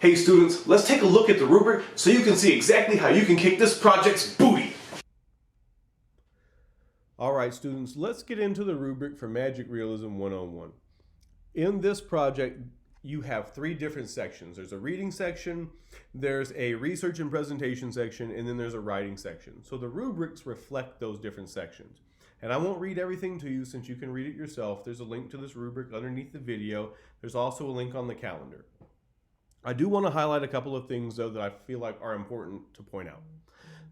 Hey students, let's take a look at the rubric so you can see exactly how you can kick this project's booty. All right, students, let's get into the rubric for Magic Realism 101. In this project, you have three different sections. There's a reading section, there's a research and presentation section, and then there's a writing section. So the rubrics reflect those different sections. And I won't read everything to you since you can read it yourself. There's a link to this rubric underneath the video. There's also a link on the calendar. I do want to highlight a couple of things, though, that I feel like are important to point out.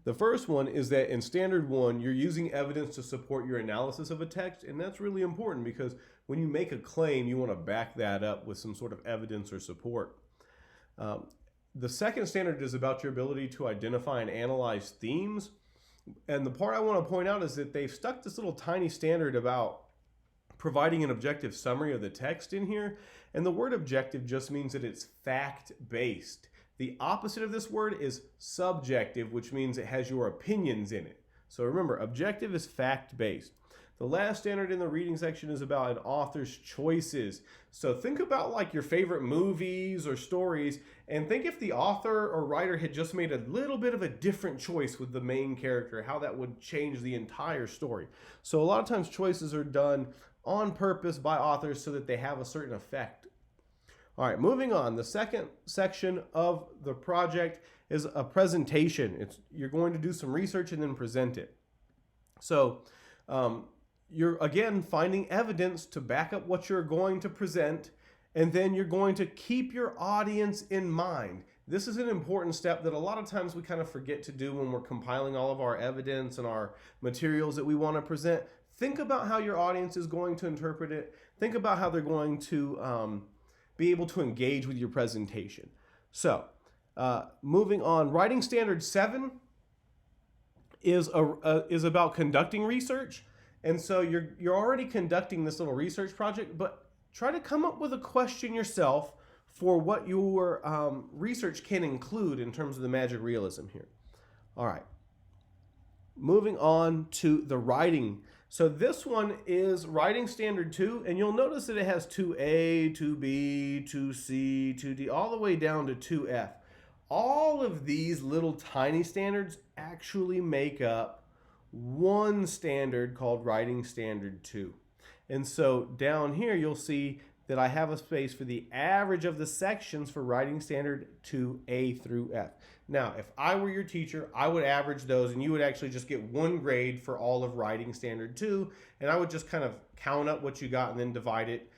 The first one is that in Standard 1, you're using evidence to support your analysis of a text, and that's really important because when you make a claim, you want to back that up with some sort of evidence or support. The second standard is about your ability to identify and analyze themes, and the part I want to point out is that they've stuck this little tiny standard about providing an objective summary of the text in here, and the word objective just means that it's fact-based. The opposite of this word is subjective, which means it has your opinions in it. So remember, objective is fact-based. The last standard in the reading section is about an author's choices. So think about like your favorite movies or stories, and think if the author or writer had just made a little bit of a different choice with the main character, how that would change the entire story. So a lot of times choices are done on purpose by authors so that they have a certain effect. All right, moving on. The second section of the project is a presentation. You're going to do some research and then present it. So you're, again, finding evidence to back up what you're going to present, and then you're going to keep your audience in mind. This is an important step that a lot of times we kind of forget to do when we're compiling all of our evidence and our materials that we want to present. Think about how your audience is going to interpret it. Think about how they're going to be able to engage with your presentation. So, moving on, writing standard 7 is about conducting research, and so you're already conducting this little research project, but try to come up with a question yourself for what your research can include in terms of the magic realism here. All right, moving on to the writing. So this one is writing standard 2, and you'll notice that it has 2A, 2B, 2C, 2D, all the way down to 2F. All of these little tiny standards actually make up one standard called writing standard 2. And so down here you'll see that I have a space for the average of the sections for writing standard 2A through F. Now, if I were your teacher, I would average those, and you would actually just get 1 grade for all of writing standard 2, and I would just kind of count up what you got and then divide it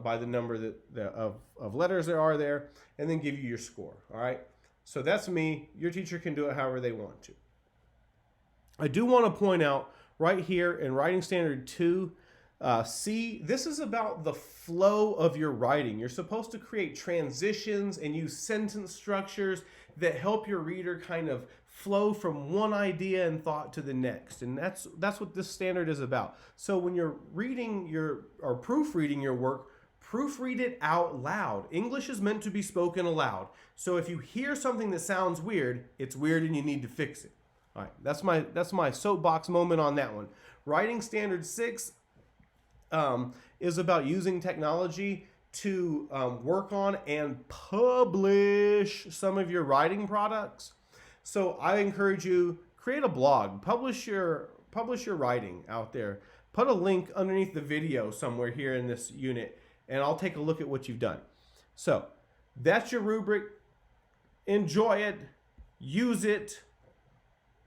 by the number of letters there are there, and then give you your score, all right? So that's me. Your teacher can do it however they want to. I do want to point out right here in writing standard 2, C, this is about the flow of your writing. You're supposed to create transitions and use sentence structures that help your reader kind of flow from one idea and thought to the next. And that's what this standard is about. So when you're reading or proofreading your work, proofread it out loud. English is meant to be spoken aloud. So if you hear something that sounds weird, it's weird and you need to fix it. All right, that's my soapbox moment on that one. Writing standard 6 is about using technology to work on and publish some of your writing products. So I encourage you, create a blog, publish your writing out there. Put a link underneath the video somewhere here in this unit, and I'll take a look at what you've done. So that's your rubric. Enjoy it, use it.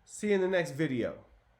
See you in the next video.